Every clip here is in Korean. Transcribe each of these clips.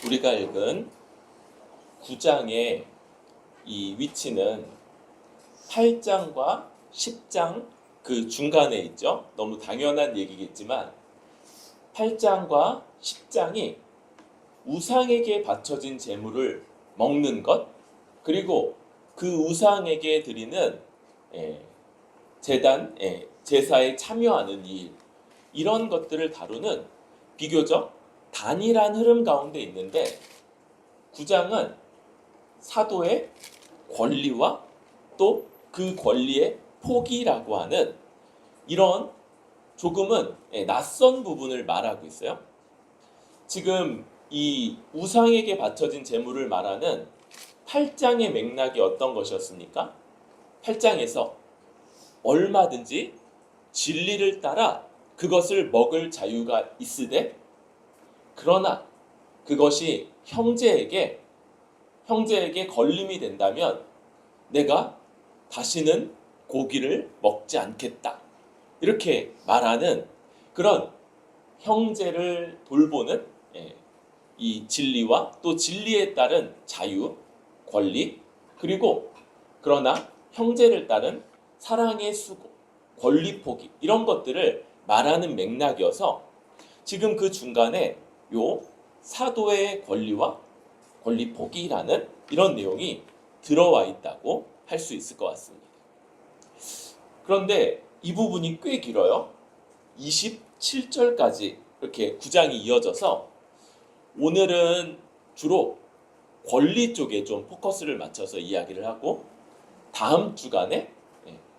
우리가 읽은 9장의 이 위치는 8장과 10장 그 중간에 있죠. 너무 당연한 얘기겠지만 8장과 10장이 우상에게 바쳐진 제물을 먹는 것, 그리고 그 우상에게 드리는 제단, 제사에 참여하는 일, 이런 것들을 다루는 비교적 단일한 흐름 가운데 있는데, 9장은 사도의 권리와 또 그 권리의 포기라고 하는 이런 조금은 낯선 부분을 말하고 있어요. 지금 이 우상에게 바쳐진 제물을 말하는 8장의 맥락이 어떤 것이었습니까? 8장에서 얼마든지 진리를 따라 그것을 먹을 자유가 있으되, 그러나 그것이 형제에게 걸림이 된다면 내가 다시는 고기를 먹지 않겠다, 이렇게 말하는 그런 형제를 돌보는 이 진리와 또 진리에 따른 자유, 권리, 그리고 그러나 형제를 따른 사랑의 수고, 권리 포기, 이런 것들을 말하는 맥락이어서 지금 그 중간에 요 사도의 권리와 권리 포기라는 이런 내용이 들어와 있다고 할 수 있을 것 같습니다. 그런데 이 부분이 꽤 길어요. 27절까지 이렇게 9장이 이어져서 오늘은 주로 권리 쪽에 좀 포커스를 맞춰서 이야기를 하고, 다음 주간에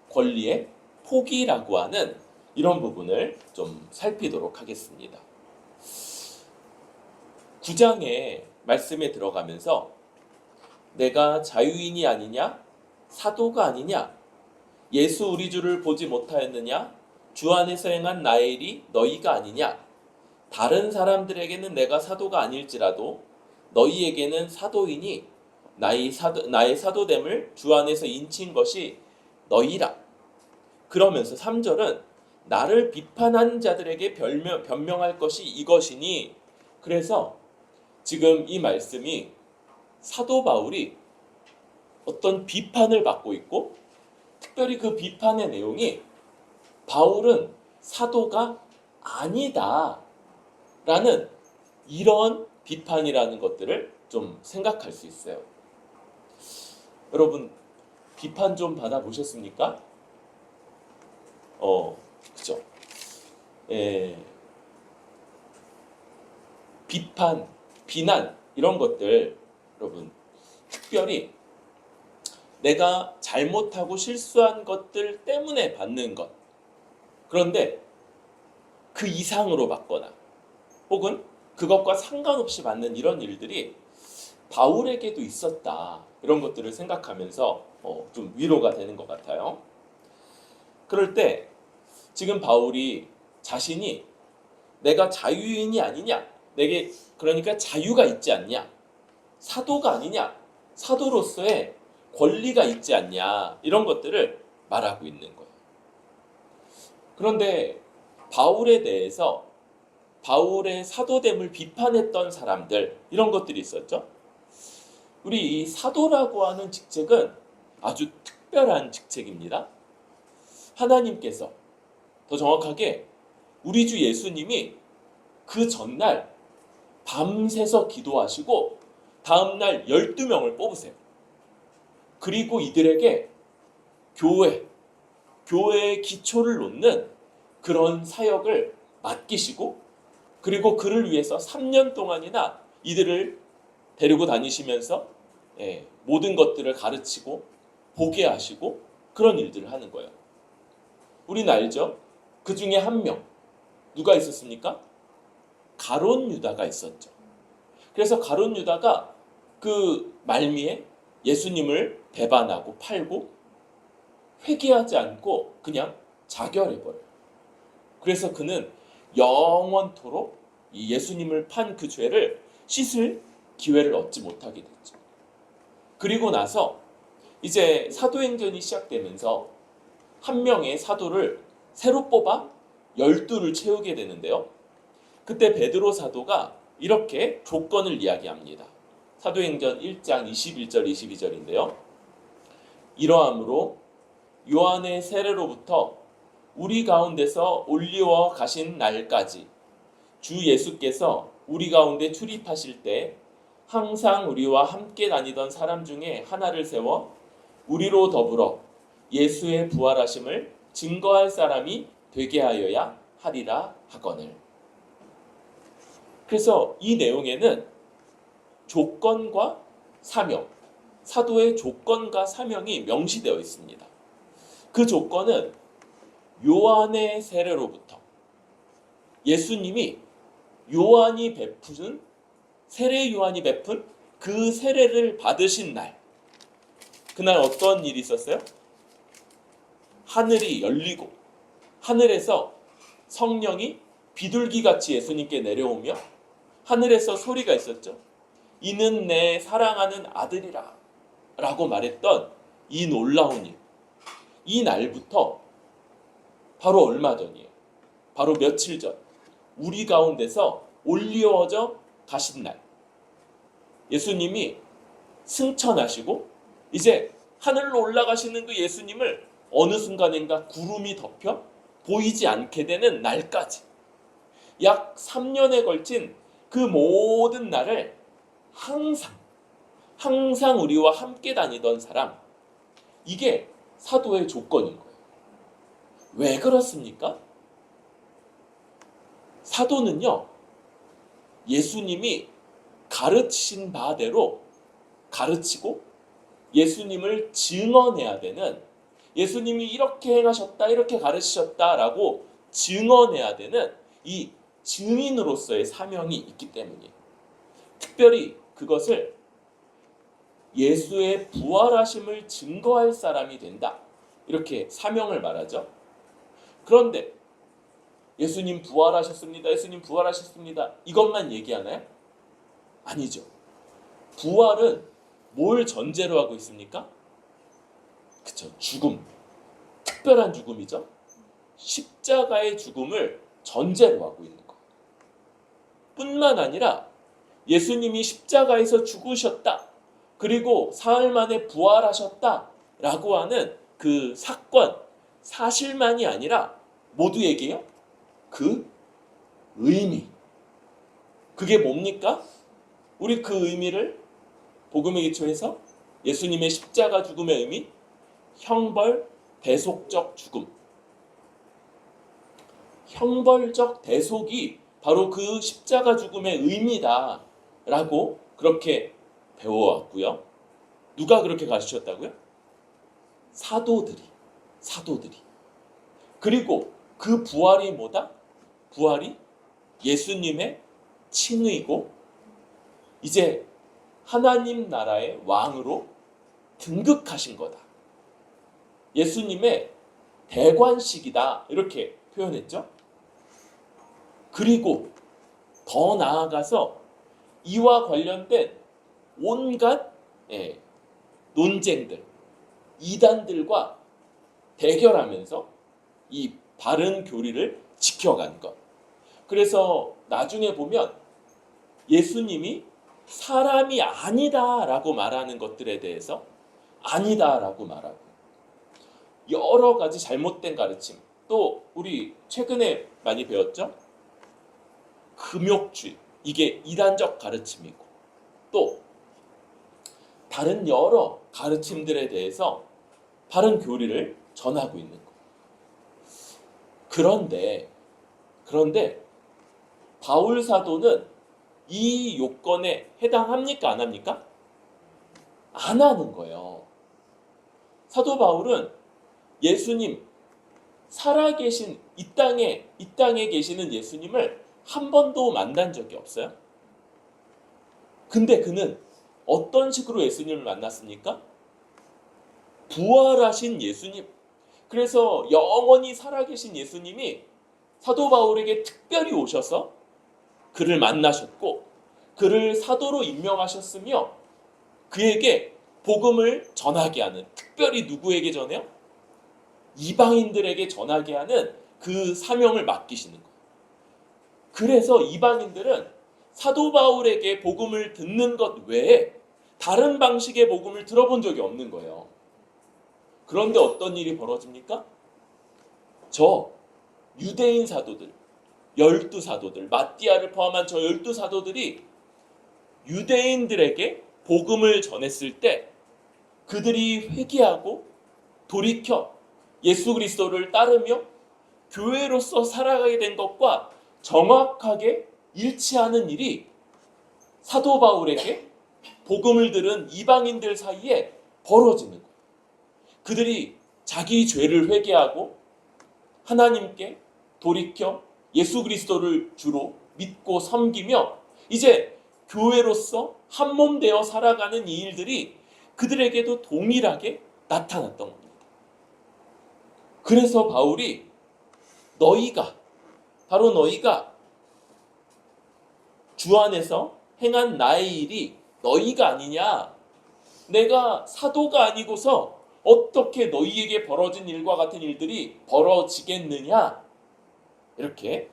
권리의 포기라고 하는 이런 부분을 좀 살피도록 하겠습니다. 9장의 말씀에 들어가면서 내가 자유인이 아니냐? 사도가 아니냐? 예수 우리 주를 보지 못하였느냐? 주 안에서 행한 나의 일이 너희가 아니냐? 다른 사람들에게는 내가 사도가 아닐지라도 너희에게는 사도이니 나의 사도됨을 주 안에서 인친 것이 너희라. 그러면서 3절은 나를 비판한 자들에게 변명할 것이 이것이니, 그래서 지금 이 말씀이 사도 바울이 어떤 비판을 받고 있고, 특별히 그 비판의 내용이 바울은 사도가 아니다 라는 이런 비판이라는 것들을 좀 생각할 수 있어요. 여러분, 비판 좀 받아보셨습니까? 그죠? 비판, 비난, 이런 것들, 여러분, 특별히 내가 잘못하고 실수한 것들 때문에 받는 것, 그런데 그 이상으로 받거나 혹은 그것과 상관없이 받는 이런 일들이 바울에게도 있었다, 이런 것들을 생각하면서 좀 위로가 되는 것 같아요. 그럴 때 지금 바울이 자신이 내가 자유인이 아니냐, 내게 그러니까 자유가 있지 않냐, 사도가 아니냐, 사도로서의 권리가 있지 않냐, 이런 것들을 말하고 있는 거예요. 그런데 바울에 대해서 바울의 사도됨을 비판했던 사람들, 이런 것들이 있었죠. 우리 이 사도라고 하는 직책은 아주 특별한 직책입니다. 하나님께서, 더 정확하게 우리 주 예수님이 그 전날 밤새서 기도하시고 다음날 12명을 뽑으세요. 그리고 이들에게 교회의 기초를 놓는 그런 사역을 맡기시고, 그리고 그를 위해서 3년 동안이나 이들을 데리고 다니시면서 모든 것들을 가르치고 보게 하시고 그런 일들을 하는 거예요. 우리는 알죠? 그 중에 한 명, 누가 있었습니까? 가룟 유다가 있었죠. 그래서 가룟 유다가 그 말미에 예수님을 배반하고 팔고 회개하지 않고 그냥 자결해버려요. 그래서 그는 영원토록 이 예수님을 판 그 죄를 씻을 기회를 얻지 못하게 됐죠. 그리고 나서 이제 사도행전이 시작되면서 한 명의 사도를 새로 뽑아 12를 채우게 되는데요. 그때 베드로 사도가 이렇게 조건을 이야기합니다. 사도행전 1장 21절 22절인데요. 이러함으로 요한의 세례로부터 우리 가운데서 올리워 가신 날까지 주 예수께서 우리 가운데 출입하실 때 항상 우리와 함께 다니던 사람 중에 하나를 세워 우리로 더불어 예수의 부활하심을 증거할 사람이 되게 하여야 하리라 하거늘. 그래서 이 내용에는 조건과 사명, 사도의 조건과 사명이 명시되어 있습니다. 그 조건은 요한의 세례로부터 예수님이 요한이 베푼 세례 요한이 베푼 그 세례를 받으신 날, 그날 어떤 일이 있었어요? 하늘이 열리고 하늘에서 성령이 비둘기같이 예수님께 내려오며 하늘에서 소리가 있었죠. 이는 내 사랑하는 아들이라 라고 말했던 이 놀라운 일, 이 날부터 바로 얼마 전이에요. 바로 며칠 전 우리 가운데서 올리워져 가신 날, 예수님이 승천하시고 이제 하늘로 올라가시는 그 예수님을 어느 순간인가 구름이 덮여 보이지 않게 되는 날까지 약 3년에 걸친 그 모든 날을 항상 우리와 함께 다니던 사람, 이게 사도의 조건인 거예요. 왜 그렇습니까? 사도는요, 예수님이 가르치신 바대로 가르치고 예수님을 증언해야 되는, 예수님이 이렇게 행하셨다, 이렇게 가르치셨다라고 증언해야 되는 이 증인으로서의 사명이 있기 때문이에요. 특별히 그것을 예수의 부활하심을 증거할 사람이 된다, 이렇게 사명을 말하죠. 그런데 예수님 부활하셨습니다, 예수님 부활하셨습니다, 이것만 얘기하나요? 아니죠. 부활은 뭘 전제로 하고 있습니까? 그쵸, 죽음. 특별한 죽음이죠. 십자가의 죽음을 전제로 하고 있는 것. 뿐만 아니라 예수님이 십자가에서 죽으셨다, 그리고 사흘 만에 부활하셨다 라고 하는 그 사건, 사실만이 아니라 모두에게요, 그 의미. 그게 뭡니까? 우리 그 의미를 복음의 기초에서 예수님의 십자가 죽음의 의미, 형벌 대속적 죽음, 형벌적 대속이 바로 그 십자가 죽음의 의미다라고 그렇게 배워왔고요. 누가 그렇게 가르쳤다고요? 사도들이. 그리고 그 부활이 뭐다? 부활이 예수님의 칭의고 이제 하나님 나라의 왕으로 등극하신 거다, 예수님의 대관식이다, 이렇게 표현했죠. 그리고 더 나아가서 이와 관련된 온갖 논쟁들, 이단들과 대결하면서 이 바른 교리를 지켜간 것. 그래서 나중에 보면 예수님이 사람이 아니다라고 말하는 것들에 대해서 아니다라고 말하고, 여러 가지 잘못된 가르침, 또 우리 최근에 많이 배웠죠? 금욕주의, 이게 이단적 가르침이고, 또 다른 여러 가르침들에 대해서 바른 교리를 전하고 있는 것. 그런데 바울 사도는 이 요건에 해당합니까? 안 합니까? 안 하는 거예요. 사도 바울은 예수님, 살아계신 이 땅에 계시는 예수님을 한 번도 만난 적이 없어요. 근데 그는 어떤 식으로 예수님을 만났습니까? 부활하신 예수님. 그래서 영원히 살아계신 예수님이 사도 바울에게 특별히 오셔서 그를 만나셨고, 그를 사도로 임명하셨으며, 그에게 복음을 전하게 하는, 특별히 누구에게 전해요? 이방인들에게 전하게 하는 그 사명을 맡기시는 거예요. 그래서 이방인들은 사도 바울에게 복음을 듣는 것 외에 다른 방식의 복음을 들어본 적이 없는 거예요. 그런데 어떤 일이 벌어집니까? 저 유대인 사도들, 12사도들, 마띠아를 포함한 저 12사도들이 유대인들에게 복음을 전했을 때 그들이 회개하고 돌이켜 예수 그리스도를 따르며 교회로서 살아가게 된 것과 정확하게 일치하는 일이 사도 바울에게 복음을 들은 이방인들 사이에 벌어지는 거예요. 그들이 자기 죄를 회개하고 하나님께 돌이켜 예수 그리스도를 주로 믿고 섬기며 이제 교회로서 한몸 되어 살아가는 이 일들이 그들에게도 동일하게 나타났던 겁니다. 그래서 바울이 바로 너희가 주 안에서 행한 나의 일이 너희가 아니냐? 내가 사도가 아니고서 어떻게 너희에게 벌어진 일과 같은 일들이 벌어지겠느냐? 이렇게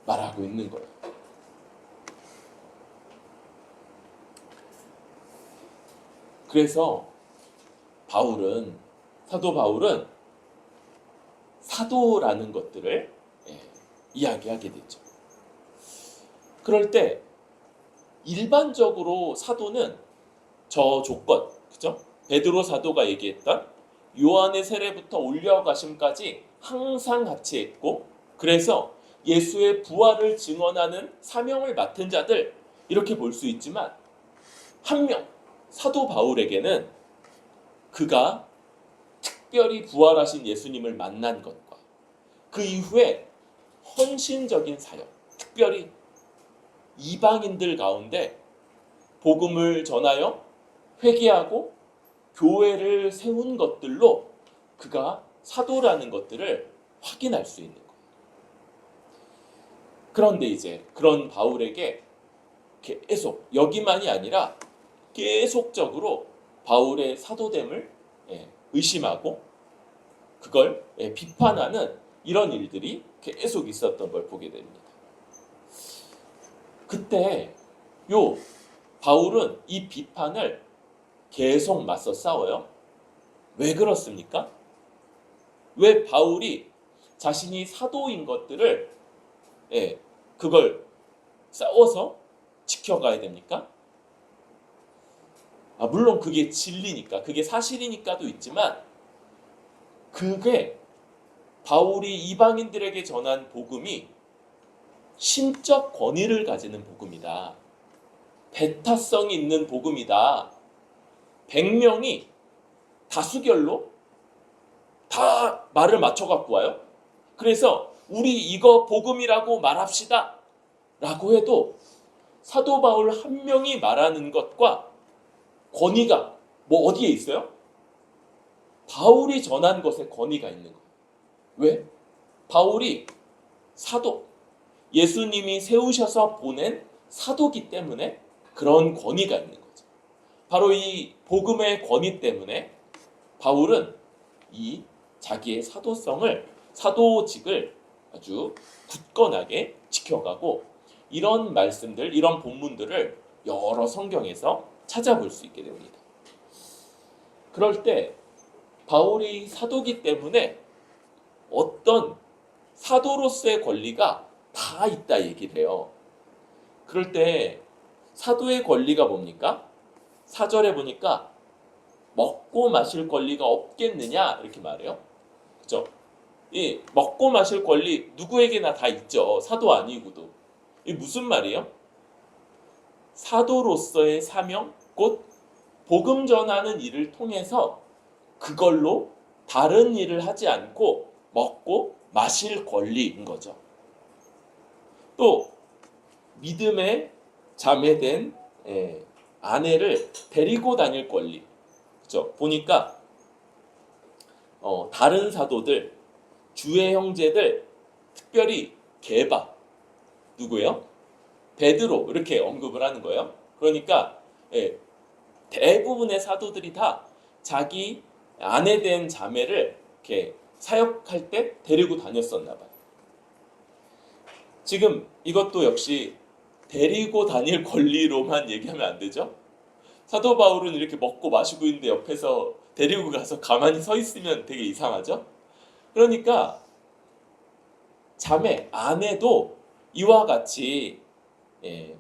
말하고 있는 거예요. 그래서 사도 바울은 사도라는 것들을 이야기하게 됐죠. 그럴 때 일반적으로 사도는 저 조건, 그죠? 베드로 사도가 얘기했던 요한의 세례부터 올려가심까지 항상 같이 했고, 그래서 예수의 부활을 증언하는 사명을 맡은 자들, 이렇게 볼 수 있지만 한 명, 사도 바울에게는 그가 특별히 부활하신 예수님을 만난 것과 그 이후에 헌신적인 사역, 특별히 이방인들 가운데 복음을 전하여 회개하고 교회를 세운 것들로 그가 사도라는 것들을 확인할 수 있는 거예요. 그런데 이제 그런 바울에게 계속, 여기만이 아니라 계속적으로 바울의 사도됨을 의심하고 그걸 비판하는 이런 일들이 계속 있었던 걸 보게 됩니다. 그때 바울은 이 비판을 계속 맞서 싸워요. 왜 그렇습니까? 왜 바울이 자신이 사도인 것들을 그걸 싸워서 지켜가야 됩니까? 물론 그게 진리니까, 그게 사실이니까도 있지만 그게 바울이 이방인들에게 전한 복음이 신적 권위를 가지는 복음이다. 배타성이 있는 복음이다. 100명이 다수결로 다 말을 맞춰갖고 와요. 그래서 우리 이거 복음이라고 말합시다 라고 해도 사도 바울 한 명이 말하는 것과 권위가 어디에 있어요? 바울이 전한 것에 권위가 있는 거예요. 왜? 바울이 사도, 예수님이 세우셔서 보낸 사도기 때문에 그런 권위가 있는 거죠. 바로 이 복음의 권위 때문에 바울은 이 자기의 사도직을 아주 굳건하게 지켜가고, 이런 말씀들, 이런 본문들을 여러 성경에서 찾아볼 수 있게 됩니다. 그럴 때 바울이 사도기 때문에 어떤 사도로서의 권리가 다 있다 얘기를 해요. 그럴 때 사도의 권리가 뭡니까? 4절에 보니까 먹고 마실 권리가 없겠느냐 이렇게 말해요. 그죠? 이 먹고 마실 권리 누구에게나 다 있죠. 사도 아니고도. 이게 무슨 말이에요? 사도로서의 사명, 곧 복음 전하는 일을 통해서 그걸로 다른 일을 하지 않고 먹고 마실 권리인 거죠. 또 믿음의 자매된 아내를 데리고 다닐 권리. 그죠? 보니까 다른 사도들, 주의 형제들, 특별히 게바, 누구예요? 베드로, 이렇게 언급을 하는 거예요. 그러니까 대부분의 사도들이 다 자기 아내 된 자매를 이렇게 사역할 때 데리고 다녔었나 봐요. 지금 이것도 역시 데리고 다닐 권리로만 얘기하면 안 되죠? 사도 바울은 이렇게 먹고 마시고 있는데 옆에서 데리고 가서 가만히 서 있으면 되게 이상하죠? 그러니까 자매, 아내도 이와 같이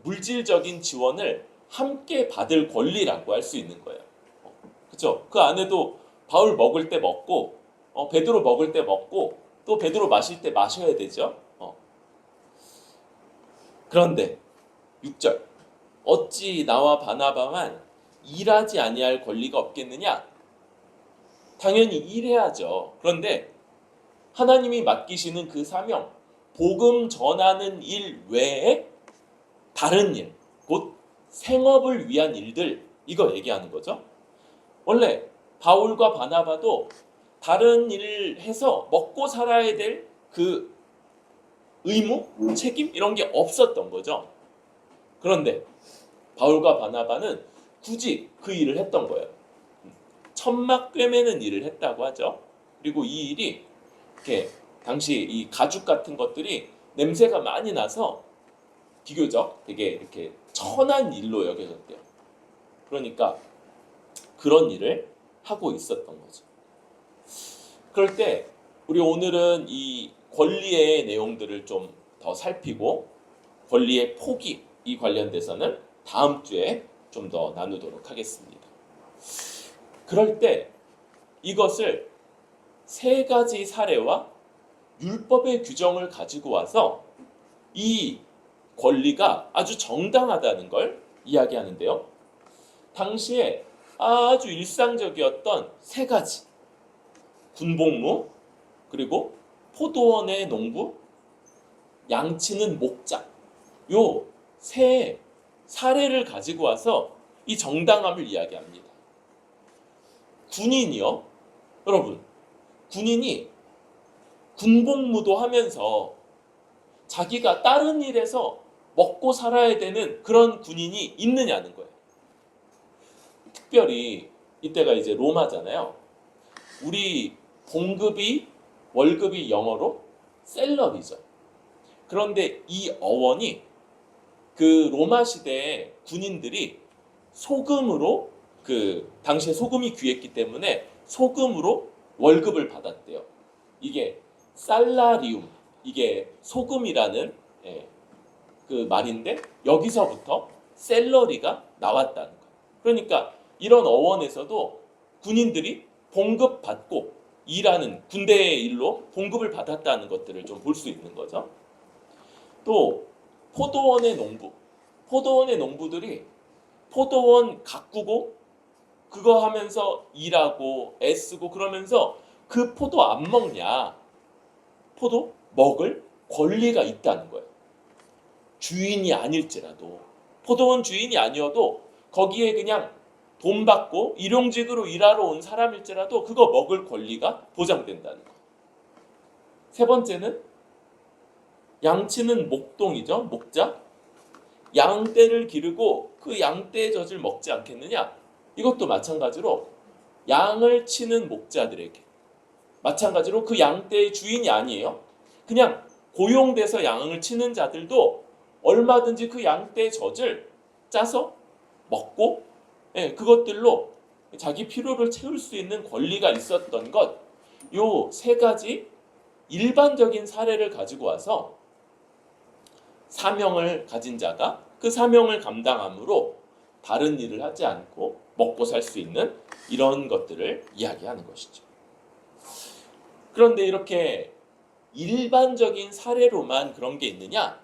물질적인 지원을 함께 받을 권리라고 할 수 있는 거예요. 그렇죠? 그 아내도 바울 먹을 때 먹고 베드로 먹을 때 먹고 또 베드로 마실 때 마셔야 되죠. 그런데 6절 어찌 나와 바나바만 일하지 아니할 권리가 없겠느냐? 당연히 일해야죠. 그런데 하나님이 맡기시는 그 사명, 복음 전하는 일 외에 다른 일, 곧 생업을 위한 일들, 이거 얘기하는 거죠. 원래 바울과 바나바도 다른 일을 해서 먹고 살아야 될 그 의무, 책임 이런 게 없었던 거죠. 그런데 바울과 바나바는 굳이 그 일을 했던 거예요. 천막 꿰매는 일을 했다고 하죠. 그리고 이 일이 이렇게 당시 이 가죽 같은 것들이 냄새가 많이 나서 비교적 되게 이렇게 천한 일로 여겨졌대요. 그러니까 그런 일을 하고 있었던 거죠. 그럴 때 우리 오늘은 이 권리의 내용들을 좀 더 살피고 권리의 포기 이 관련돼서는 다음 주에 좀 더 나누도록 하겠습니다. 그럴 때 이것을 세 가지 사례와 율법의 규정을 가지고 와서 이 권리가 아주 정당하다는 걸 이야기하는데요. 당시에 아주 일상적이었던 세 가지 군복무 그리고 포도원의 농부 양치는 목자 요 세 사례를 가지고 와서 이 정당함을 이야기합니다. 군인이요. 여러분 군인이 군복무도 하면서 자기가 다른 일에서 먹고 살아야 되는 그런 군인이 있느냐는 거예요. 특별히 이때가 이제 로마잖아요. 우리 봉급이 월급이 영어로 셀러리죠. 그런데 이 어원이 그 로마 시대의 군인들이 소금으로 그 당시에 소금이 귀했기 때문에 소금으로 월급을 받았대요. 이게 살라리움 이게 소금이라는 그 말인데 여기서부터 셀러리가 나왔다는 거예요. 그러니까 이런 어원에서도 군인들이 봉급 받고 일하는 군대의 일로 봉급을 받았다는 것들을 좀 볼 수 있는 거죠. 또 포도원의 농부, 포도원의 농부들이 포도원 가꾸고 그거 하면서 일하고 애쓰고 그러면서 그 포도 안 먹냐? 포도 먹을 권리가 있다는 거예요. 주인이 아닐지라도 포도원 주인이 아니어도 거기에 그냥 돈 받고 일용직으로 일하러 온 사람일지라도 그거 먹을 권리가 보장된다는 거예요. 세 번째는 양치는 목동이죠. 목자. 양떼를 기르고 그 양떼의 젖을 먹지 않겠느냐? 이것도 마찬가지로 양을 치는 목자들에게 마찬가지로 그 양떼의 주인이 아니에요. 그냥 고용돼서 양을 치는 자들도 얼마든지 그 양떼의 젖을 짜서 먹고 그것들로 자기 필요를 채울 수 있는 권리가 있었던 것, 요 세 가지 일반적인 사례를 가지고 와서 사명을 가진 자가 그 사명을 감당함으로 다른 일을 하지 않고 먹고 살 수 있는 이런 것들을 이야기하는 것이죠. 그런데 이렇게 일반적인 사례로만 그런 게 있느냐?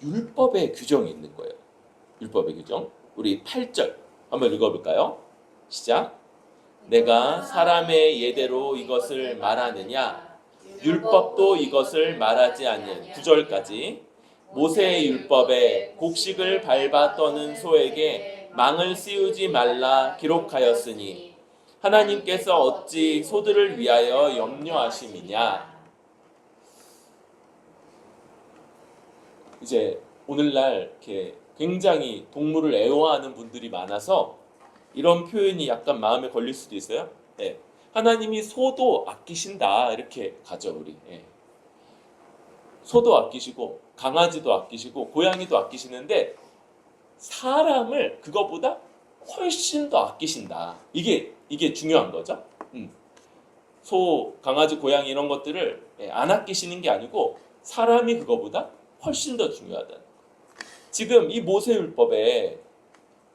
율법의 규정이 있는 거예요. 율법의 규정. 우리 8절 한번 읽어볼까요? 시작. 내가 사람의 예대로 이것을 말하느냐? 율법도 이것을 말하지 않는 9절까지 모세의 율법에 곡식을 밟아 떠는 소에게 망을 씌우지 말라 기록하였으니 하나님께서 어찌 소들을 위하여 염려하심이냐. 이제 오늘날 이렇게 굉장히 동물을 애호하는 분들이 많아서 이런 표현이 약간 마음에 걸릴 수도 있어요. 하나님이 소도 아끼신다 이렇게 가죠 우리. 소도 아끼시고 강아지도 아끼시고 고양이도 아끼시는데 사람을 그거보다 훨씬 더 아끼신다. 이게 중요한 거죠. 소, 강아지, 고양이 이런 것들을 안 아끼시는 게 아니고 사람이 그거보다 훨씬 더 중요하다. 지금 이 모세율법에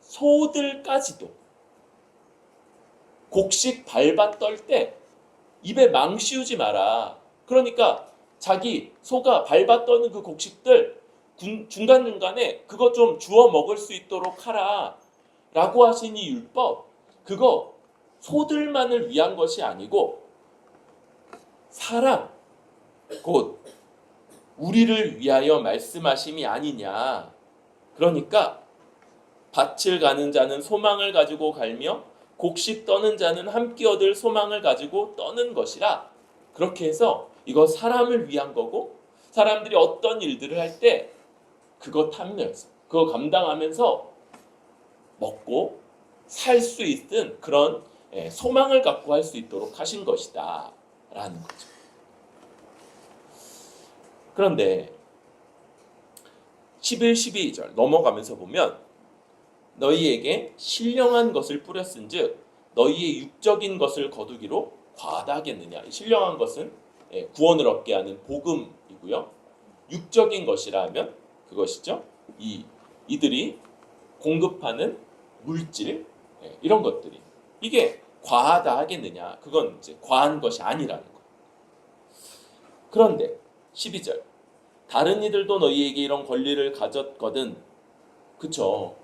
소들까지도 곡식 밟아 떨 때 입에 망 씌우지 마라. 그러니까 자기 소가 밟아 떠는 그 곡식들 중간중간에 그거 좀 주워 먹을 수 있도록 하라 라고 하신 이 율법, 그거 소들만을 위한 것이 아니고 사람, 곧 우리를 위하여 말씀하심이 아니냐. 그러니까 밭을 가는 자는 소망을 가지고 갈며 곡식 떠는 자는 함께 얻을 소망을 가지고 떠는 것이라. 그렇게 해서 이거 사람을 위한 거고, 사람들이 어떤 일들을 할 때 그거 탐내서 그거 감당하면서 먹고 살 수 있는 그런 소망을 갖고 할 수 있도록 하신 것이다 라는 거죠. 그런데 11, 12절 넘어가면서 보면 너희에게 신령한 것을 뿌렸은즉 너희의 육적인 것을 거두기로 과다하겠느냐. 신령한 것은 구원을 얻게 하는 복음이고요. 육적인 것이라 하면 그것이죠. 이들이 공급하는 물질, 이런 것들이 이게 과하다 하겠느냐. 그건 이제 과한 것이 아니라는 거. 그런데 12절 다른 이들도 너희에게 이런 권리를 가졌거든. 그쵸?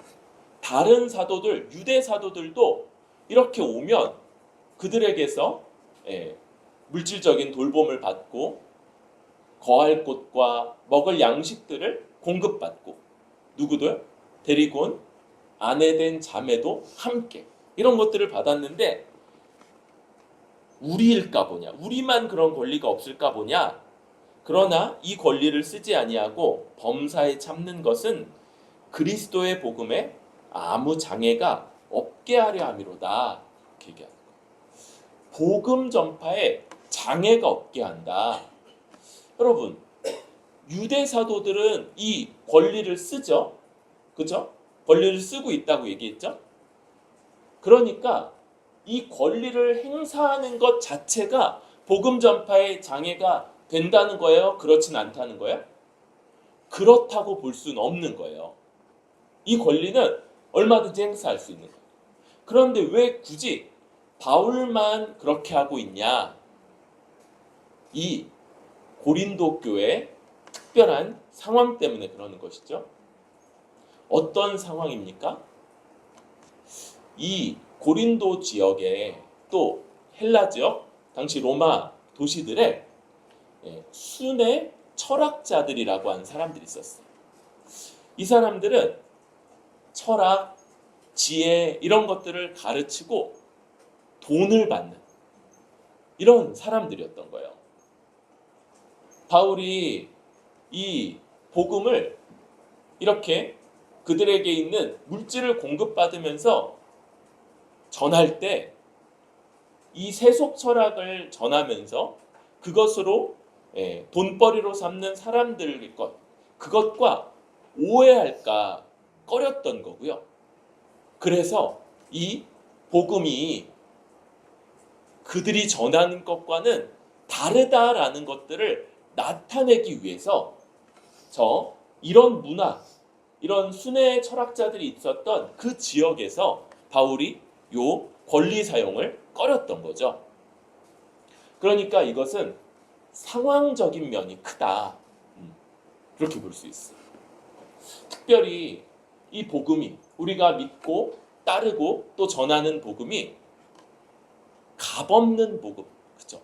다른 사도들, 유대 사도들도 이렇게 오면 그들에게서 물질적인 돌봄을 받고 거할 곳과 먹을 양식들을 공급받고, 누구들? 데리고 온 아내된 자매도 함께 이런 것들을 받았는데 우리일까 보냐? 우리만 그런 권리가 없을까 보냐? 그러나 이 권리를 쓰지 아니하고 범사에 참는 것은 그리스도의 복음에 아무 장애가 없게 하려 함이로다. 이렇게 얘기하는 거예요. 복음 전파에 장애가 없게 한다. 여러분, 유대 사도들은 이 권리를 쓰죠. 그죠? 권리를 쓰고 있다고 얘기했죠. 그러니까 이 권리를 행사하는 것 자체가 복음 전파에 장애가 된다는 거예요? 그렇진 않다는 거예요? 그렇다고 볼 수는 없는 거예요. 이 권리는 얼마든지 행사할 수 있는 거예요. 그런데 왜 굳이 바울만 그렇게 하고 있냐? 이 고린도 교회의 특별한 상황 때문에 그러는 것이죠. 어떤 상황입니까? 이 고린도 지역에 또 헬라 지역, 당시 로마 도시들에 순회 철학자들이라고 하는 사람들이 있었어요. 이 사람들은 철학, 지혜 이런 것들을 가르치고 돈을 받는 이런 사람들이었던 거예요. 바울이 이 복음을 이렇게 그들에게 있는 물질을 공급받으면서 전할 때 이 세속 철학을 전하면서 그것으로 돈벌이로 삼는 사람들 그것과 오해할까 꺼렸던 거고요. 그래서 이 복음이 그들이 전하는 것과는 다르다라는 것들을 나타내기 위해서 이런 문화, 이런 순회 철학자들이 있었던 그 지역에서 바울이 요 권리 사용을 꺼렸던 거죠. 그러니까 이것은 상황적인 면이 크다. 그렇게 볼 수 있어요. 특별히 이 복음이 우리가 믿고 따르고 또 전하는 복음이 값없는 복음, 그죠?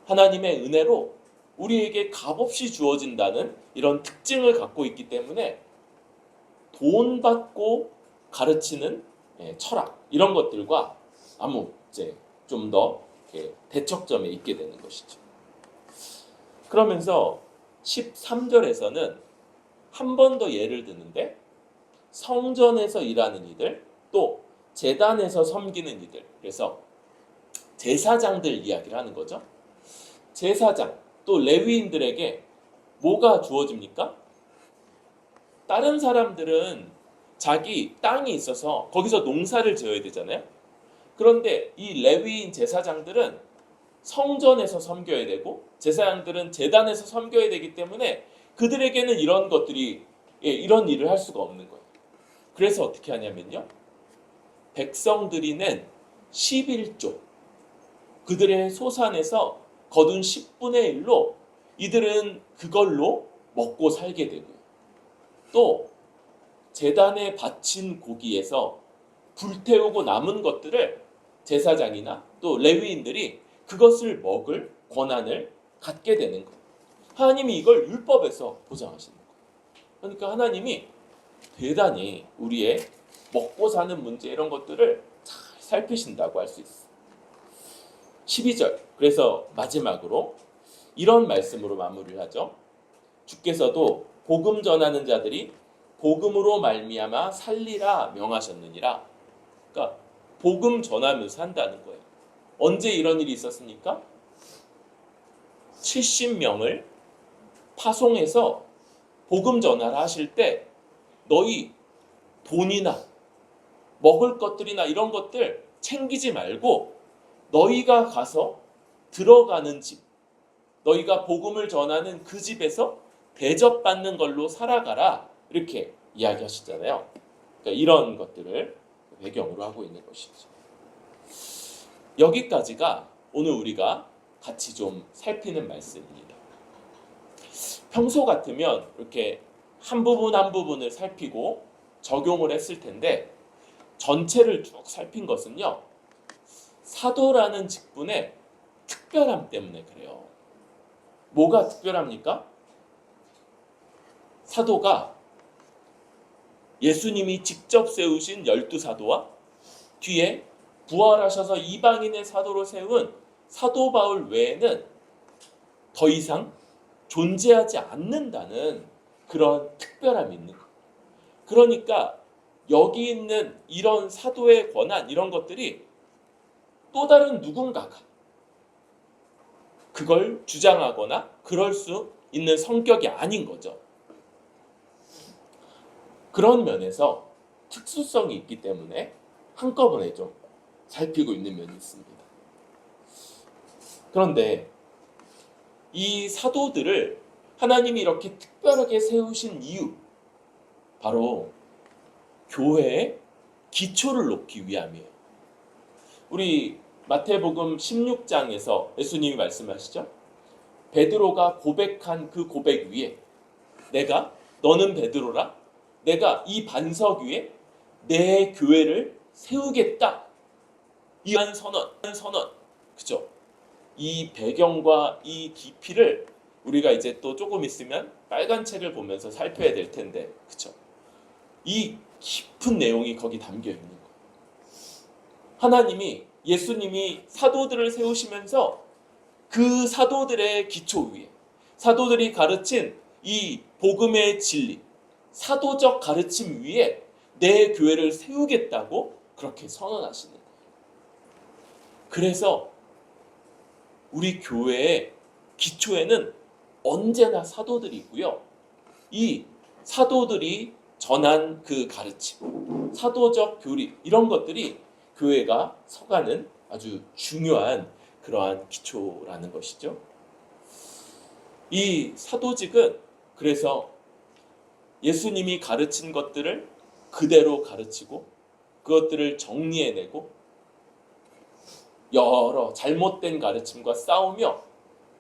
하나님의 은혜로 우리에게 값없이 주어진다는 이런 특징을 갖고 있기 때문에 돈 받고 가르치는 철학 이런 것들과 아무 이제 좀 더 대척점에 있게 되는 것이죠. 그러면서 13절에서는 한 번 더 예를 드는데 성전에서 일하는 이들 또 제단에서 섬기는 이들, 그래서 제사장들 이야기를 하는 거죠. 제사장 또 레위인들에게 뭐가 주어집니까? 다른 사람들은 자기 땅이 있어서 거기서 농사를 지어야 되잖아요. 그런데 이 레위인 제사장들은 성전에서 섬겨야 되고 제사장들은 제단에서 섬겨야 되기 때문에 그들에게는 이런 것들이 이런 일을 할 수가 없는 거예요. 그래서 어떻게 하냐면요. 백성들이 낸 11조 그들의 소산에서 거둔 10분의 1로 이들은 그걸로 먹고 살게 되고요. 또 제단에 바친 고기에서 불태우고 남은 것들을 제사장이나 또 레위인들이 그것을 먹을 권한을 갖게 되는 거예요. 하나님이 이걸 율법에서 보장하시는 거예요. 그러니까 하나님이 대단히 우리의 먹고 사는 문제 이런 것들을 잘 살피신다고 할 수 있어요. 12절 그래서 마지막으로 이런 말씀으로 마무리를 하죠. 주께서도 복음 전하는 자들이 복음으로 말미암아 살리라 명하셨느니라. 그러니까 복음 전하면서 한다는 거예요. 언제 이런 일이 있었습니까? 70명을 파송해서 복음 전하라 하실 때 너희 돈이나 먹을 것들이나 이런 것들 챙기지 말고 너희가 가서 들어가는 집, 너희가 복음을 전하는 그 집에서 대접받는 걸로 살아가라 이렇게 이야기하시잖아요. 그러니까 이런 것들을 배경으로 하고 있는 것이죠. 여기까지가 오늘 우리가 같이 좀 살피는 말씀입니다. 평소 같으면 이렇게 한 부분 한 부분을 살피고 적용을 했을 텐데 전체를 쭉 살핀 것은요. 사도라는 직분의 특별함 때문에 그래요. 뭐가 특별합니까? 사도가 예수님이 직접 세우신 12사도와 뒤에 부활하셔서 이방인의 사도로 세운 사도 바울 외에는 더 이상 존재하지 않는다는 그런 특별함이 있는 거예요. 그러니까 여기 있는 이런 사도의 권한 이런 것들이 또 다른 누군가가 그걸 주장하거나 그럴 수 있는 성격이 아닌 거죠. 그런 면에서 특수성이 있기 때문에 한꺼번에 좀 살피고 있는 면이 있습니다. 그런데 이 사도들을 하나님이 이렇게 특별하게 세우신 이유 바로 교회의 기초를 놓기 위함이에요. 우리 마태복음 16장에서 예수님이 말씀하시죠. 베드로가 고백한 그 고백 위에 너는 베드로라 내가 이 반석 위에 내 교회를 세우겠다. 이 한 선언. 그죠? 이 배경과 이 깊이를 우리가 이제 또 조금 있으면 빨간 책을 보면서 살펴야 될 텐데, 그죠? 이 깊은 내용이 거기 담겨 있는 거예요. 하나님이 예수님이 사도들을 세우시면서 그 사도들의 기초 위에 사도들이 가르친 이 복음의 진리, 사도적 가르침 위에 내 교회를 세우겠다고 그렇게 선언하시는 거예요. 그래서 우리 교회의 기초에는 언제나 사도들이 있고요. 이 사도들이 전한 그 가르침, 사도적 교리 이런 것들이 교회가 서가는 아주 중요한 그러한 기초라는 것이죠. 이 사도직은 그래서 예수님이 가르친 것들을 그대로 가르치고 그것들을 정리해내고 여러 잘못된 가르침과 싸우며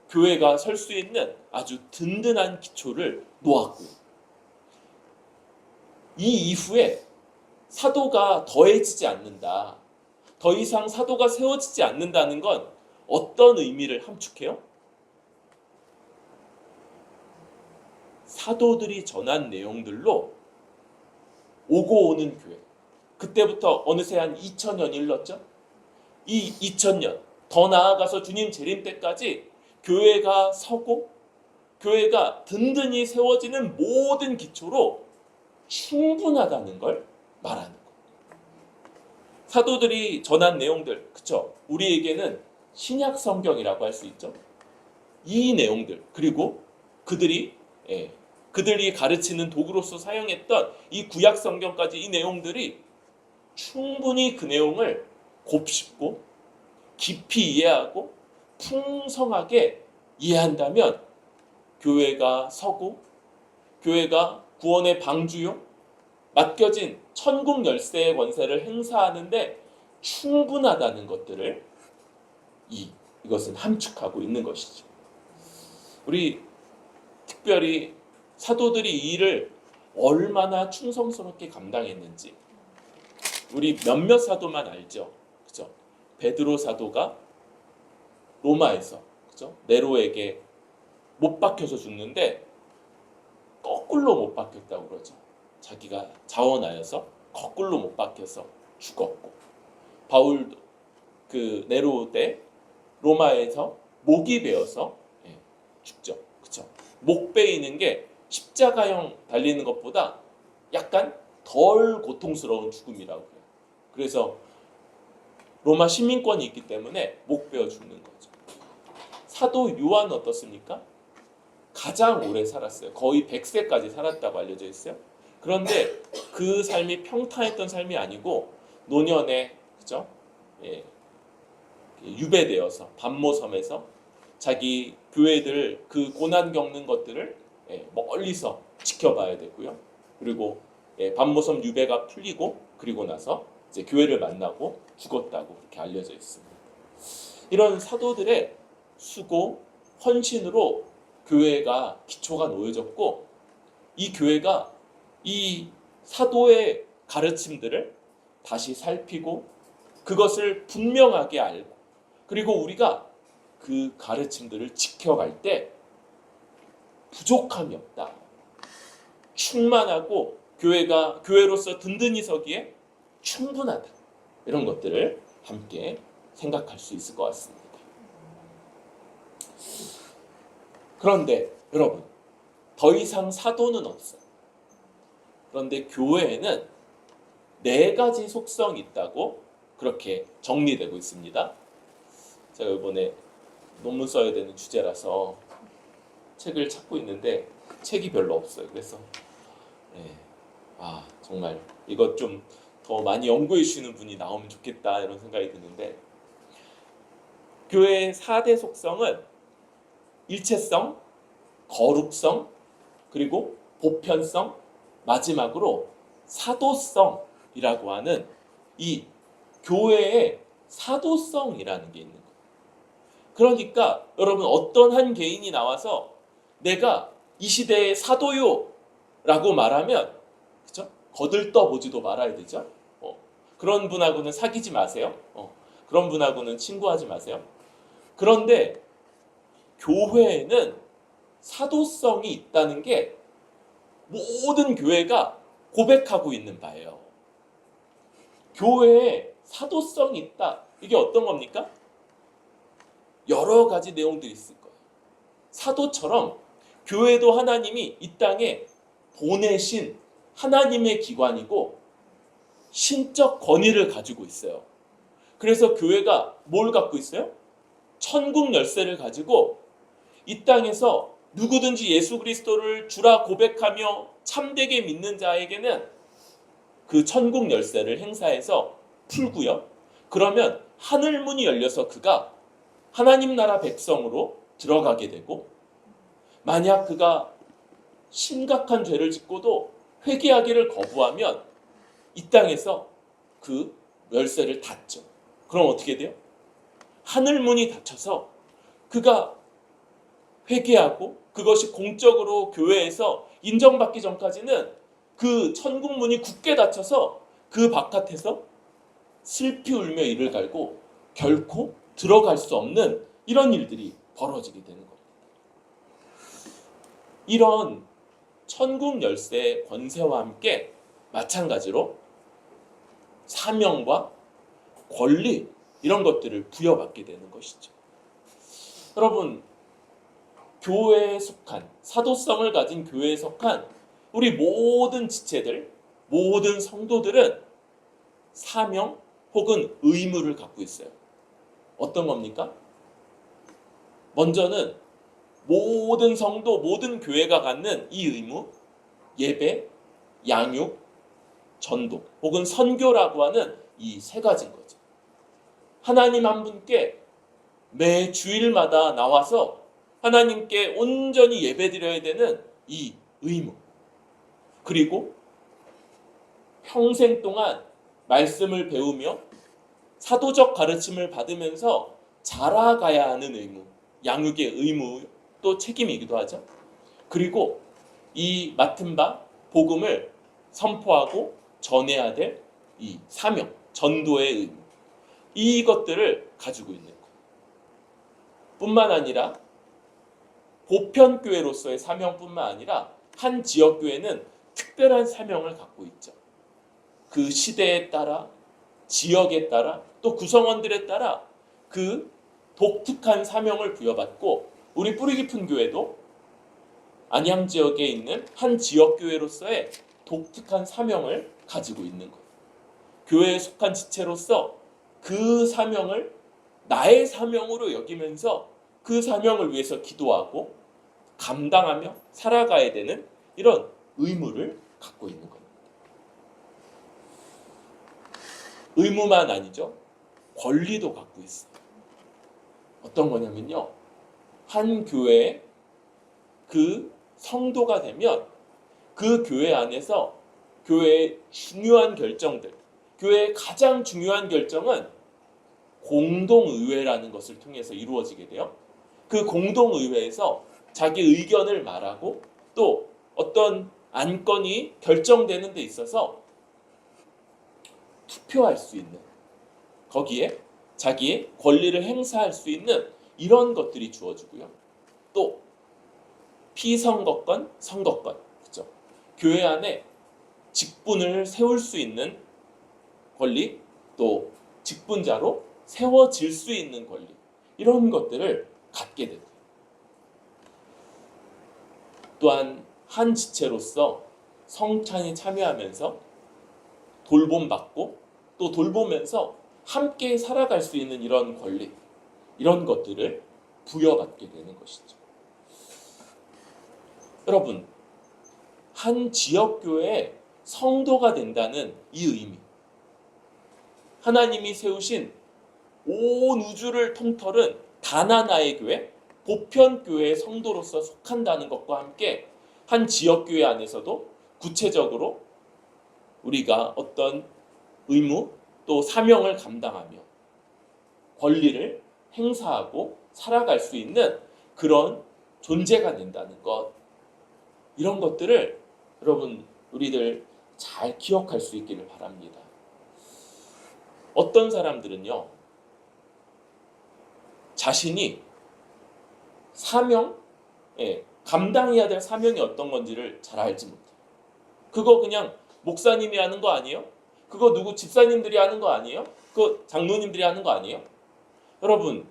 교회가 설 수 있는 아주 든든한 기초를 놓았고요. 이 이후에 사도가 더해지지 않는다. 더 이상 사도가 세워지지 않는다는 건 어떤 의미를 함축해요? 사도들이 전한 내용들로 오고 오는 교회. 그때부터 어느새 한 2000년 일렀죠. 이 2000년 더 나아가서 주님 재림 때까지 교회가 서고 교회가 든든히 세워지는 모든 기초로 충분하다는 걸 말하는 거예요. 사도들이 전한 내용들, 그쵸? 우리에게는 신약 성경이라고 할 수 있죠. 이 내용들, 그리고 그들이 예, 그들이 가르치는 도구로서 사용했던 이 구약 성경까지 이 내용들이 충분히 그 내용을 곱씹고 깊이 이해하고 풍성하게 이해한다면 교회가 서고 교회가 구원의 방주요 맡겨진 천국 열쇠의 권세를 행사하는데 충분하다는 것들을 이것은 함축하고 있는 것이죠. 우리 특별히 사도들이 이 일을 얼마나 충성스럽게 감당했는지 우리 몇몇 사도만 알죠. 그죠? 베드로 사도가 로마에서 그죠? 네로에게 못 박혀서 죽는데 거꾸로 못 박혔다고 그러죠. 자기가 자원하여서 거꾸로 못 박혀서 죽었고, 바울도 그 네로 때 로마에서 목이 베어서 죽죠. 그죠? 목 베이는 게 십자가형 달리는 것보다 약간 덜 고통스러운 죽음이라고 해요. 그래서 로마 시민권이 있기 때문에 목 베어 죽는 거죠. 사도 요한은 어떻습니까? 가장 오래 살았어요. 거의 100세까지 살았다고 알려져 있어요. 그런데 그 삶이 평탄했던 삶이 아니고 노년에 그죠? 유배되어서 반모섬에서 자기 교회들 그 고난 겪는 것들을 멀리서 지켜봐야 되고요. 그리고 반모섬 유배가 풀리고 그리고 나서 이제 교회를 만나고 죽었다고 그렇게 알려져 있습니다. 이런 사도들의 수고, 헌신으로 교회가 기초가 놓여졌고 이 교회가 이 사도의 가르침들을 다시 살피고 그것을 분명하게 알고 그리고 우리가 그 가르침들을 지켜갈 때 부족함이 없다. 충만하고 교회로서 든든히 서기에 충분하다. 이런 것들을 함께 생각할 수 있을 것 같습니다. 그런데 여러분, 더 이상 사도는 없어요. 그런데 교회에는 4가지 속성이 있다고 그렇게 정리되고 있습니다. 제가 이번에 논문 써야 되는 주제라서 책을 찾고 있는데 책이 별로 없어요. 그래서 정말 이것 좀 더 많이 연구해 주시는 분이 나오면 좋겠다 이런 생각이 드는데 교회의 4대 속성은 일체성, 거룩성, 그리고 보편성, 마지막으로 사도성이라고 하는 이 교회의 사도성이라는 게 있는 거예요. 그러니까 여러분 어떤 한 개인이 나와서 내가 이 시대의 사도요 라고 말하면 그렇죠? 거들떠 보지도 말아야 되죠. 그런 분하고는 사귀지 마세요. 그런 분하고는 친구하지 마세요. 그런데 교회에는 사도성이 있다는 게 모든 교회가 고백하고 있는 바예요. 교회에 사도성이 있다. 이게 어떤 겁니까? 여러 가지 내용들이 있을 거예요. 사도처럼 교회도 하나님이 이 땅에 보내신 하나님의 기관이고 신적 권위를 가지고 있어요. 그래서 교회가 뭘 갖고 있어요? 천국 열쇠를 가지고 이 땅에서 누구든지 예수 그리스도를 주라 고백하며 참되게 믿는 자에게는 그 천국 열쇠를 행사해서 풀고요. 그러면 하늘 문이 열려서 그가 하나님 나라 백성으로 들어가게 되고 만약 그가 심각한 죄를 짓고도 회개하기를 거부하면 이 땅에서 그 열쇠를 닫죠. 그럼 어떻게 돼요? 하늘 문이 닫혀서 그가 회개하고 그것이 공적으로 교회에서 인정받기 전까지는 그 천국 문이 굳게 닫혀서 그 바깥에서 슬피 울며 이를 갈고 결코 들어갈 수 없는 이런 일들이 벌어지게 되는 겁니다. 이런 천국 열쇠의 권세와 함께 마찬가지로 사명과 권리 이런 것들을 부여받게 되는 것이죠. 여러분, 교회에 속한 사도성을 가진 교회에 속한 우리 모든 지체들, 모든 성도들은 사명 혹은 의무를 갖고 있어요. 어떤 겁니까? 먼저는 모든 성도, 모든 교회가 갖는 이 의무, 예배, 양육, 전도 혹은 선교라고 하는 이 세 가지인 거죠. 하나님 한 분께 매 주일마다 나와서 하나님께 온전히 예배드려야 되는 이 의무, 그리고 평생 동안 말씀을 배우며 사도적 가르침을 받으면서 자라가야 하는 의무, 양육의 의무 또 책임이기도 하죠. 그리고 이 맡은 바 복음을 선포하고 전해야 될 이 사명, 전도의 의무, 이것들을 가지고 있는 것 뿐만 아니라 보편교회로서의 사명뿐만 아니라 한 지역교회는 특별한 사명을 갖고 있죠. 그 시대에 따라, 지역에 따라, 또 구성원들에 따라 그 독특한 사명을 부여받고, 우리 뿌리 깊은 교회도 안양 지역에 있는 한 지역교회로서의 독특한 사명을 가지고 있는 것. 교회에 속한 지체로서 그 사명을 나의 사명으로 여기면서 그 사명을 위해서 기도하고 감당하며 살아가야 되는 이런 의무를 갖고 있는 겁니다. 의무만 아니죠. 권리도 갖고 있어요. 어떤 거냐면요. 한 교회의 그 성도가 되면 그 교회 안에서 교회의 중요한 결정들, 교회의 가장 중요한 결정은 공동의회라는 것을 통해서 이루어지게 돼요. 그 공동의회에서 자기 의견을 말하고 또 어떤 안건이 결정되는 데 있어서 투표할 수 있는, 거기에 자기의 권리를 행사할 수 있는 이런 것들이 주어지고요. 또 피선거권, 선거권, 그렇죠? 교회 안에 직분을 세울 수 있는 권리, 또 직분자로 세워질 수 있는 권리, 이런 것들을 갖게 되고, 또한 한 지체로서 성찬에 참여하면서 돌봄받고 또 돌보면서 함께 살아갈 수 있는 이런 권리, 이런 것들을 부여받게 되는 것이죠. 여러분, 한 지역교회의 성도가 된다는 이 의미, 하나님이 세우신 온 우주를 통틀은 단 하나의 교회, 보편교회의 성도로서 속한다는 것과 함께 한 지역교회 안에서도 구체적으로 우리가 어떤 의무 또 사명을 감당하며 권리를 행사하고 살아갈 수 있는 그런 존재가 된다는 것, 이런 것들을 여러분 우리들 잘 기억할 수 있기를 바랍니다. 어떤 사람들은요, 자신이 사명, 감당해야 될 사명이 어떤 건지를 잘 알지 못해요. 그거 그냥 목사님이 하는 거 아니에요? 그거 누구 집사님들이 하는 거 아니에요? 그거 장로님들이 하는 거 아니에요? 여러분,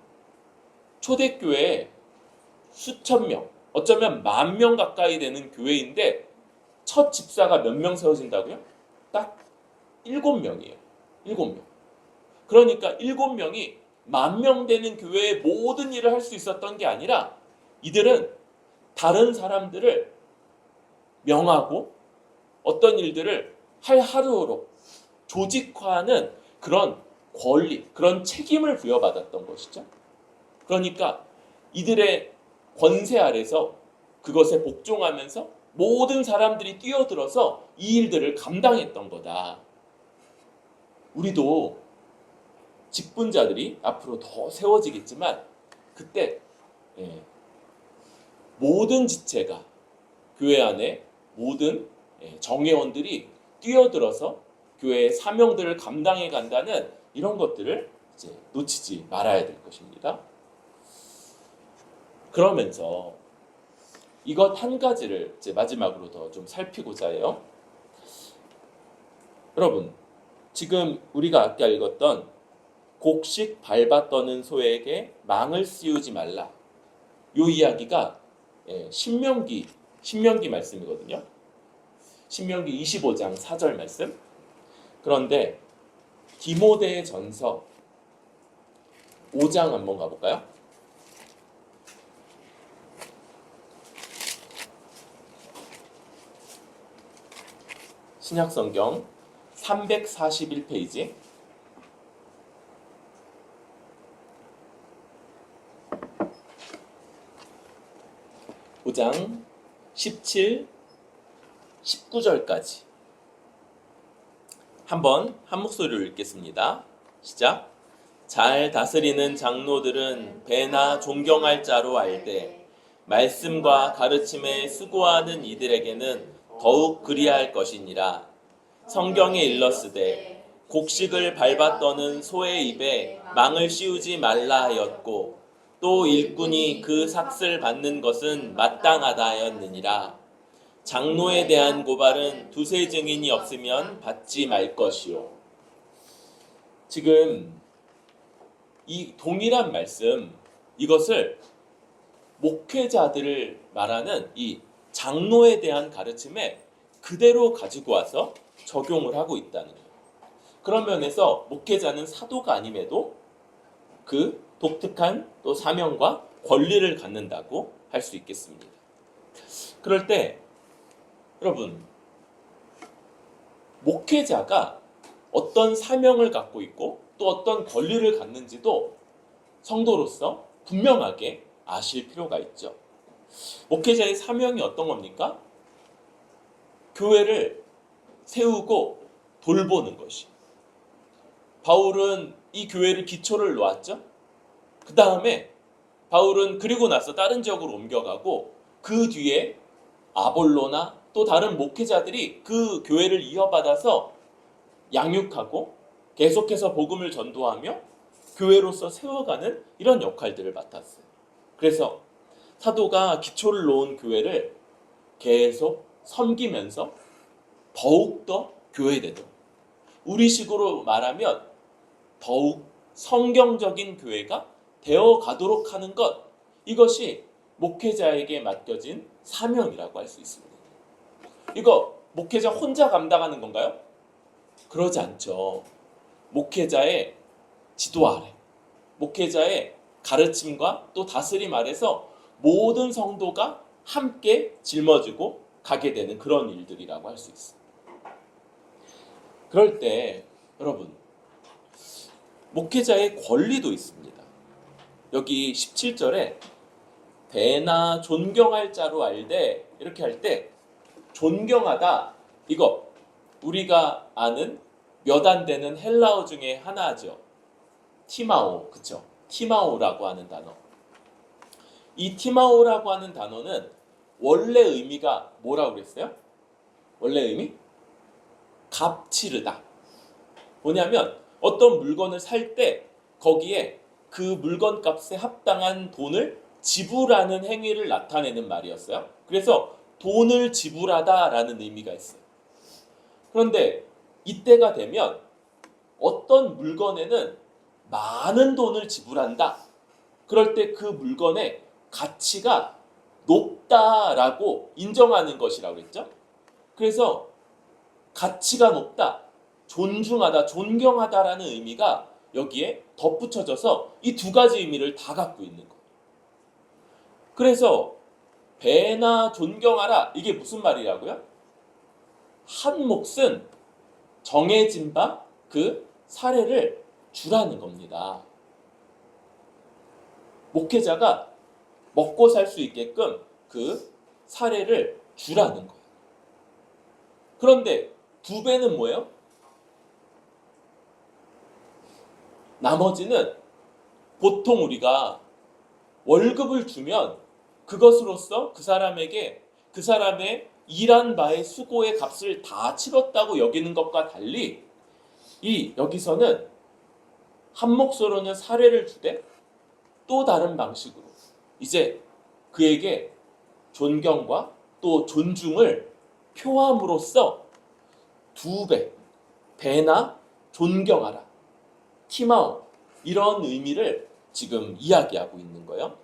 초대교회에 수천 명, 어쩌면 10,000명 가까이 되는 교회인데 첫 집사가 몇 명 세워진다고요? 딱 7명이에요. 7명. 그러니까 7명이 10,000명 되는 교회의 모든 일을 할 수 있었던 게 아니라, 이들은 다른 사람들을 명하고 어떤 일들을 할 하루로 조직화하는 그런 권리, 그런 책임을 부여받았던 것이죠. 그러니까 이들의 권세 아래서 그것에 복종하면서 모든 사람들이 뛰어들어서 이 일들을 감당했던 거다. 우리도 직분자들이 앞으로 더 세워지겠지만 그때 모든 지체가, 교회 안에 모든 정회원들이 뛰어들어서 교회의 사명들을 감당해 간다는 이런 것들을 이제 놓치지 말아야 될 것입니다. 그러면서 이것 한 가지를 이제 마지막으로 더 좀 살피고자 해요. 여러분, 지금 우리가 아까 읽었던 곡식 밟아 떠는 소에게 망을 씌우지 말라, 이 이야기가 신명기 말씀이거든요. 신명기 25장 4절 말씀. 그런데 디모데 전서 5장 한번 가볼까요? 신약성경 341페이지 5장 17, 19절까지 한번 한 목소리로 읽겠습니다. 시작. 잘 다스리는 장로들은 배나 존경할 자로 알되 말씀과 가르침에 수고하는 이들에게는 더욱 그리할 것이니라. 성경에 일렀으되 곡식을 밟아 떠는 소의 입에 망을 씌우지 말라 하였고 또 일꾼이 그 삭슬 받는 것은 마땅하다 하였느니라. 장로에 대한 고발은 두세 증인이 없으면 받지 말 것이요. 지금 이 동일한 말씀, 이것을 목회자들을 말하는 이 장로에 대한 가르침에 그대로 가지고 와서 적용을 하고 있다는 거예요. 그런 면에서 목회자는 사도가 아님에도 그 독특한 또 사명과 권리를 갖는다고 할 수 있겠습니다. 그럴 때 여러분, 목회자가 어떤 사명을 갖고 있고 또 어떤 권리를 갖는지도 성도로서 분명하게 아실 필요가 있죠. 목회자의 사명이 어떤 겁니까? 교회를 세우고 돌보는 것이. 바울은 이 교회를 기초를 놓았죠. 그 다음에 바울은 그리고 나서 다른 지역으로 옮겨가고 그 뒤에 아볼로나 또 다른 목회자들이 그 교회를 이어받아서 양육하고 계속해서 복음을 전도하며 교회로서 세워가는 이런 역할들을 맡았어요. 그래서 사도가 기초를 놓은 교회를 계속 섬기면서 더욱더 교회되도록, 우리식으로 말하면 더욱 성경적인 교회가 되어가도록 하는 것, 이것이 목회자에게 맡겨진 사명이라고 할 수 있습니다. 이거 목회자 혼자 감당하는 건가요? 그러지 않죠. 목회자의 지도 아래, 목회자의 가르침과 또 다스림 아래서 모든 성도가 함께 짊어지고 가게 되는 그런 일들이라고 할 수 있습니다. 그럴 때 여러분, 목회자의 권리도 있습니다. 여기 17절에 배나 존경할 자로 알되 이렇게 할 때 존경하다, 이거 우리가 아는 몇 안 되는 헬라어 중에 하나죠. 티마오, 그쵸? 티마오라고 하는 단어. 이 티마오라고 하는 단어는 원래 의미가 뭐라고 그랬어요? 원래 의미? 값치르다. 뭐냐면 어떤 물건을 살 때 거기에 그 물건 값에 합당한 돈을 지불하는 행위를 나타내는 말이었어요. 그래서 돈을 지불하다라는 의미가 있어요. 그런데 이때가 되면 어떤 물건에는 많은 돈을 지불한다. 그럴 때 그 물건의 가치가 높다라고 인정하는 것이라고 했죠. 그래서 가치가 높다, 존중하다, 존경하다라는 의미가 여기에 덧붙여져서 이 두 가지 의미를 다 갖고 있는 거예요. 그래서 배나 존경하라, 이게 무슨 말이라고요? 한 몫은 정해진 바 그 사례를 주라는 겁니다. 목회자가 먹고 살 수 있게끔 그 사례를 주라는 거예요. 그런데 두 배는 뭐예요? 나머지는 보통 우리가 월급을 주면 그것으로서 그 사람에게 그 사람의 일한 바의 수고의 값을 다 치렀다고 여기는 것과 달리 여기서는 한 몫으로는 사례를 주되 또 다른 방식으로 이제 그에게 존경과 또 존중을 표함으로써 두 배, 배나 존경하라, 티마오, 이런 의미를 지금 이야기하고 있는 거예요.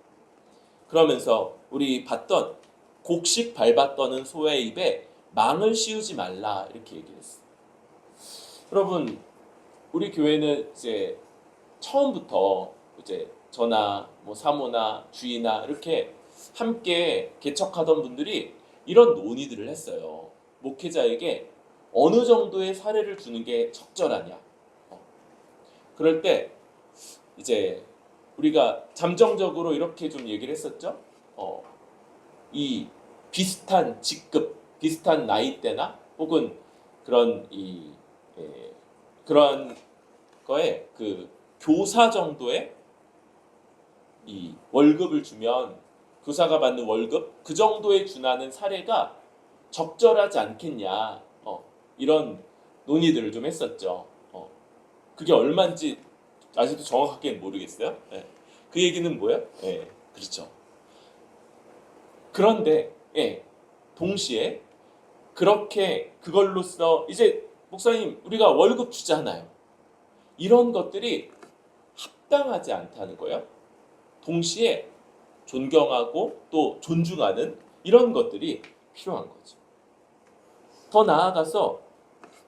그러면서 우리 봤던 곡식 밟아 떠는 소의 입에 망을 씌우지 말라, 이렇게 얘기를 했어요. 여러분, 우리 교회는 이제 처음부터 이제 저나 뭐 사모나 주희나 이렇게 함께 개척하던 분들이 이런 논의들을 했어요. 목회자에게 어느 정도의 사례를 두는 게 적절하냐. 그럴 때 이제 우리가 잠정적으로 이렇게 좀 얘기를 했었죠. 이 비슷한 직급, 비슷한 나이대나 혹은 그런 그런 거에 그 교사 정도의 이 월급을 주면 교사가 받는 월급 그 정도에 준하는 사례가 적절하지 않겠냐. 이런 논의들을 좀 했었죠. 그게 얼마인지 아직도 정확하게는 모르겠어요. 예. 그 얘기는 뭐예요? 예, 그렇죠. 그런데 동시에 그렇게 그걸로써 이제 목사님 우리가 월급 주잖아요. 이런 것들이 합당하지 않다는 거예요. 동시에 존경하고 또 존중하는 이런 것들이 필요한 거죠. 더 나아가서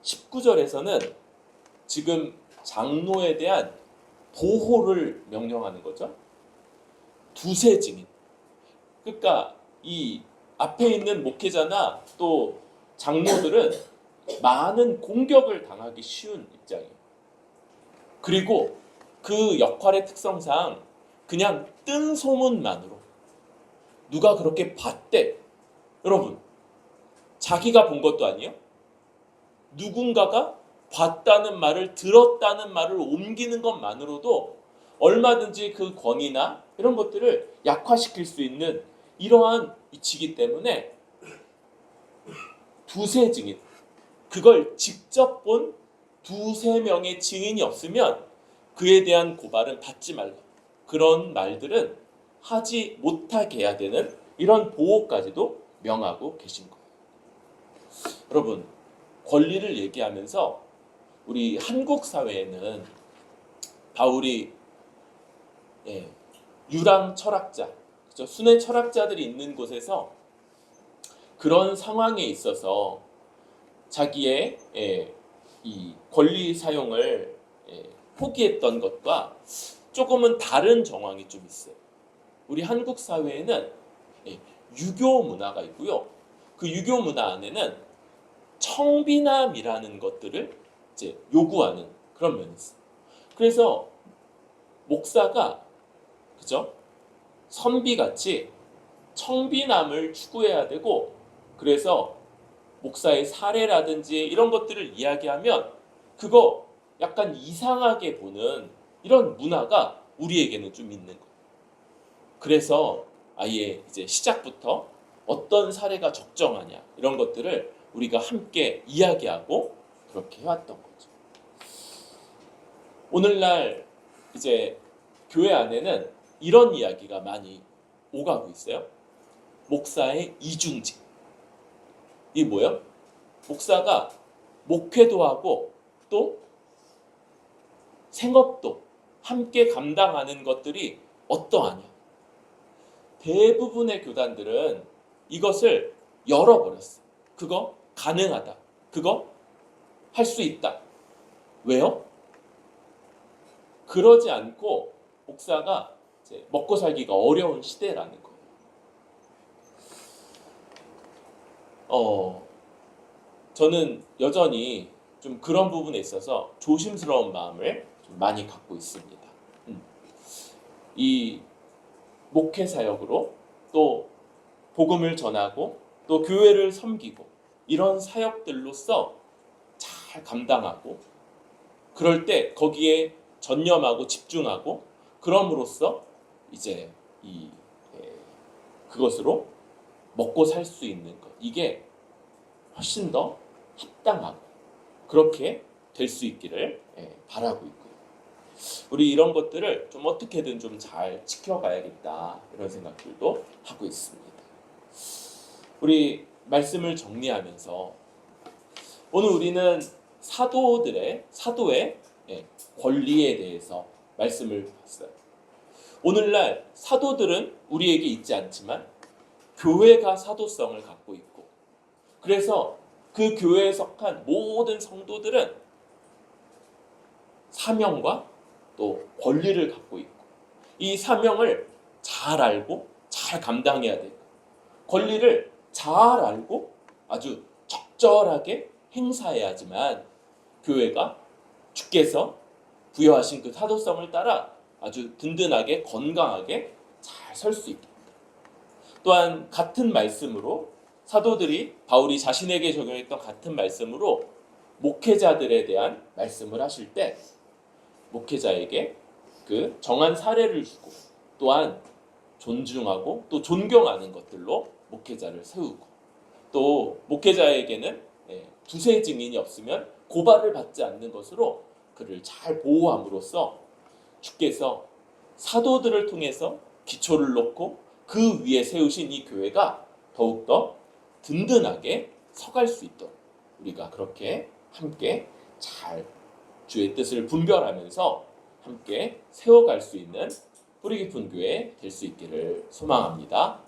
19절에서는 지금 장로에 대한 보호를 명령하는 거죠. 두세 증인. 그러니까 이 앞에 있는 목회자나 또 장로들은 많은 공격을 당하기 쉬운 입장이에요. 그리고 그 역할의 특성상 그냥 뜬 소문만으로 누가 그렇게 봤대. 여러분, 자기가 본 것도 아니에요. 누군가가 봤다는 말을 들었다는 말을 옮기는 것만으로도 얼마든지 그 권위나 이런 것들을 약화시킬 수 있는 이러한 위치이기 때문에 두세 증인, 그걸 직접 본 두세 명의 증인이 없으면 그에 대한 고발은 받지 말라. 그런 말들은 하지 못하게 해야 되는 이런 보호까지도 명하고 계신 거예요. 여러분, 권리를 얘기하면서 우리 한국 사회에는 바울이 유랑 철학자, 그렇죠? 순회 철학자들이 있는 곳에서 그런 상황에 있어서 자기의 이 권리 사용을 포기했던 것과 조금은 다른 정황이 좀 있어요. 우리 한국 사회에는 유교 문화가 있고요. 그 유교 문화 안에는 청비남이라는 것들을 이제 요구하는 그런 면이 있어요. 그래서 목사가 그죠? 선비같이 청비남을 추구해야 되고, 그래서 목사의 사례라든지 이런 것들을 이야기하면 그거 약간 이상하게 보는 이런 문화가 우리에게는 좀 있는 거예요. 그래서 아예 이제 시작부터 어떤 사례가 적정하냐 이런 것들을 우리가 함께 이야기하고 그렇게 해왔던 거죠. 오늘날 이제 교회 안에는 이런 이야기가 많이 오가고 있어요. 목사의 이중직. 이게 뭐예요? 목사가 목회도 하고 또 생업도 함께 감당하는 것들이 어떠하냐. 대부분의 교단들은 이것을 열어버렸어. 그거 가능하다. 그거 할 수 있다. 왜요? 그러지 않고 목사가 이제 먹고 살기가 어려운 시대라는 거예요. 저는 여전히 좀 그런 부분에 있어서 조심스러운 마음을 좀 많이 갖고 있습니다. 이 목회 사역으로 또 복음을 전하고 또 교회를 섬기고 이런 사역들로서 잘 감당하고, 그럴 때 거기에 전념하고 집중하고, 그럼으로써 이제 그것으로 먹고 살 수 있는 것, 이게 훨씬 더 합당하고 그렇게 될 수 있기를 바라고 있고요. 우리 이런 것들을 좀 어떻게든 좀 잘 지켜가야겠다 이런 생각들도 하고 있습니다. 우리 말씀을 정리하면서 오늘 우리는 사도의 권리에 대해서 말씀을 봤어요. 오늘날 사도들은 우리에게 있지 않지만 교회가 사도성을 갖고 있고, 그래서 그 교회에 속한 모든 성도들은 사명과 또 권리를 갖고 있고, 이 사명을 잘 알고 잘 감당해야 되고, 권리를 잘 알고 아주 적절하게 행사해야지만 교회가 주께서 부여하신 그 사도성을 따라 아주 든든하게 건강하게 잘 설 수 있게. 또한 같은 말씀으로 사도들이 바울이 자신에게 적용했던 같은 말씀으로 목회자들에 대한 말씀을 하실 때 목회자에게 그 정한 사례를 주고 또한 존중하고 또 존경하는 것들로 목회자를 세우고 또 목회자에게는 두세 증인이 없으면 고발을 받지 않는 것으로 그를 잘 보호함으로써 주께서 사도들을 통해서 기초를 놓고 그 위에 세우신 이 교회가 더욱더 든든하게 서갈 수 있도록 우리가 그렇게 함께 잘 주의 뜻을 분별하면서 함께 세워갈 수 있는 뿌리 깊은 교회 될 수 있기를 소망합니다.